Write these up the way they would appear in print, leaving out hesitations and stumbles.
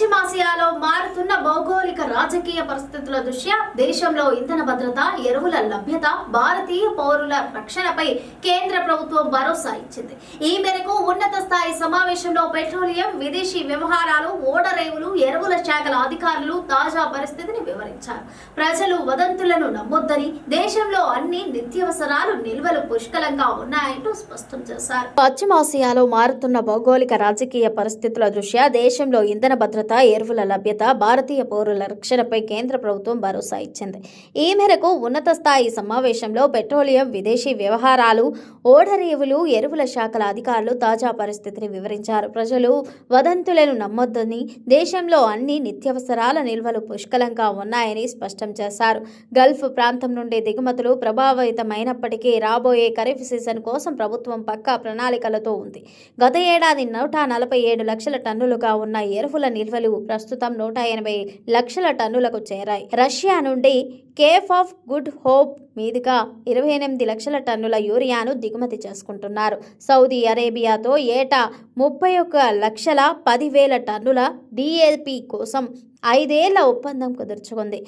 పశ్చిమాసియాలో మారుతున్న భౌగోళిక రాజకీయ పరిస్థితుల దృష్ట్యా దేశంలో ఇంధన భద్రత, ఎరువుల లభ్యత, భారతీయ పౌరుల రక్షణపై కేంద్ర ప్రభుత్వం భరోసా ఇచ్చింది. ఈ మేరకు ఉన్నత స్థాయి సమావేశంలో పెట్రోలియం, విదేశీ వ్యవహారాలు, ఓడరేవులు, ఎరువుల శాఖల అధికారులు తాజా పరిస్థితిని వివరించారు. ప్రజలు వదంతులను నమ్మొద్దని, దేశంలో అన్ని నిత్యావసరాలు నిల్వలు పుష్కలంగా ఉన్నాయంటూ స్పష్టం చేశారు. పశ్చిమాసియాలో మారుతున్న భౌగోళిక రాజకీయ పరిస్థితుల దృష్ట్యా దేశంలో ఇంధన భద్రత, ఎరువుల లభ్యత, భారతీయ పౌరుల రక్షణపై కేంద్ర ప్రభుత్వం భరోసా ఇచ్చింది. ఈ మేరకు ఉన్నత స్థాయి సమావేశంలో పెట్రోలియం, విదేశీ వ్యవహారాలు, ఓడరేవులు, ఎరువుల శాఖల అధికారులు తాజా పరిస్థితిని వివరించారు. ప్రజలు వదంతులను నమ్మొద్దని, దేశంలో అన్ని నిత్యావసరాల నిల్వలు పుష్కలంగా ఉన్నాయని స్పష్టం చేశారు. గల్ఫ్ ప్రాంతం నుండి దిగుమతులు ప్రభావితమైనప్పటికీ రాబోయే ఖరీఫ్ సీజన్ కోసం ప్రభుత్వం పక్కా ప్రణాళికలతో ఉంది. గత ఏడాది 147 లక్షల టన్నులుగా ఉన్న ఎరువుల నిల్వలు ప్రస్తుతం 180 లక్షల టన్నులకు చేరాయి. రష్యా నుండి కేప్ ఆఫ్ గుడ్ హోప్ మీదుగా 28 లక్షల టన్నుల యూరియాను దిగుమతి చేసుకుంటున్నారు. సౌదీ అరేబియాతో ఏటా 31,10,000 టన్నుల DAP కోసం 5 ఏళ్ల ఒప్పందం కుదుర్చుకుంది.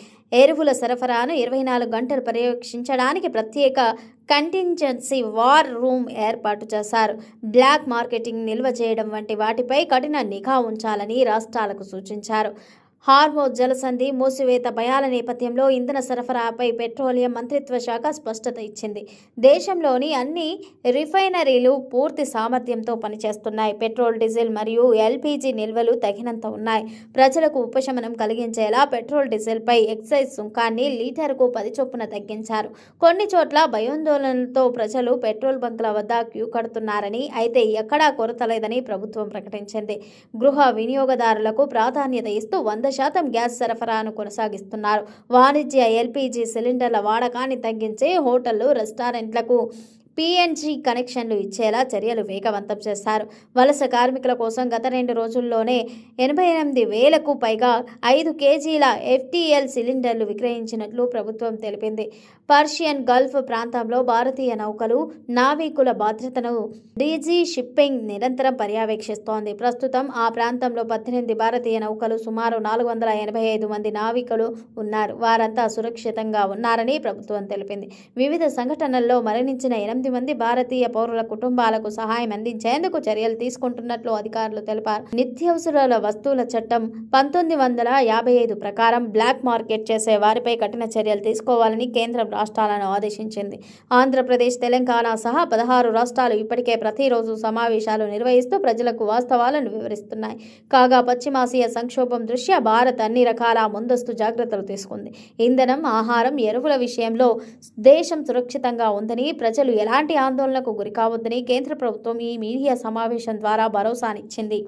ఎరువుల సరఫరాను 24 గంటలు పర్యవేక్షించడానికి ప్రత్యేక కంటింజెన్సీ వార్ రూమ్ ఏర్పాటు చేశారు. బ్లాక్ మార్కెటింగ్, నిల్వ చేయడం వంటి వాటిపై కఠిన నిఘా ఉంచాలని రాష్ట్రాలకు సూచించారు. హార్మోజ్ జలసంధి మూసివేత భయాల నేపథ్యంలో ఇంధన సరఫరాపై పెట్రోలియం మంత్రిత్వ శాఖ స్పష్టత ఇచ్చింది. దేశంలోని అన్ని రిఫైనరీలు పూర్తి సామర్థ్యంతో పనిచేస్తున్నాయి. పెట్రోల్, డీజిల్ మరియు LPG నిల్వలు తగినంత ఉన్నాయి. ప్రజలకు ఉపశమనం కలిగించేలా పెట్రోల్, డీజిల్పై ఎక్సైజ్ సుంకాన్ని లీటరుకు 10 చొప్పున తగ్గించారు. కొన్ని చోట్ల భయాందోళనలతో ప్రజలు పెట్రోల్ బంకుల వద్ద క్యూ కడుతున్నారని, అయితే ఎక్కడా కొరత లేదని ప్రభుత్వం ప్రకటించింది. గృహ వినియోగదారులకు ప్రాధాన్యత ఇస్తూ 100% గ్యాస్ సరఫరాను కొనసాగిస్తున్నారు. వాణిజ్య LPG సిలిండర్ల వాడకాన్ని తగ్గించి హోటళ్లు, రెస్టారెంట్లకు PNG కనెక్షన్లు ఇచ్చేలా చర్యలు వేగవంతం చేశారు. వలస కార్మికుల కోసం గత 2 రోజుల్లోనే 88,000కు పైగా 5 కేజీల FTL సిలిండర్లు విక్రయించినట్లు ప్రభుత్వం తెలిపింది. పర్షియన్ గల్ఫ్ ప్రాంతంలో భారతీయ నౌకలు, నావికుల భద్రతను DG షిప్పింగ్ నిరంతరం పర్యవేక్షిస్తోంది. ప్రస్తుతం ఆ ప్రాంతంలో 18 భారతీయ నౌకలు, సుమారు 485 మంది నావికులు ఉన్నారు. వారంతా సురక్షితంగా ఉన్నారని ప్రభుత్వం తెలిపింది. వివిధ సంఘటనల్లో మరణించిన 8 మంది భారతీయ పౌరుల కుటుంబాలకు సహాయం అందించేందుకు చర్యలు తీసుకుంటున్నట్లు అధికారులు తెలిపారు. నిత్యావసరాల వస్తువుల చట్టం 1955 ప్రకారం బ్లాక్ మార్కెట్ చేసే వారిపై కఠిన చర్యలు తీసుకోవాలని కేంద్రం రాష్ట్రాలను ఆదేశించింది. ఆంధ్రప్రదేశ్, తెలంగాణ సహా 16 రాష్ట్రాలు ఇప్పటికే ప్రతిరోజు సమావేశాలు నిర్వహిస్తూ ప్రజలకు వాస్తవాలను వివరిస్తున్నాయి. కాగా పశ్చిమాసియా సంక్షోభం దృష్ట్యా భారత్ అన్ని రకాల ముందస్తు జాగ్రత్తలు తీసుకుంది. ఇంధనం, ఆహారం, ఎరువుల విషయంలో దేశం సురక్షితంగా ఉందని, ప్రజలు ఎలాంటి ఆందోళనకు గురికావద్దని కేంద్ర ప్రభుత్వం ఈ మీడియా సమావేశం ద్వారా భరోసానిచ్చింది.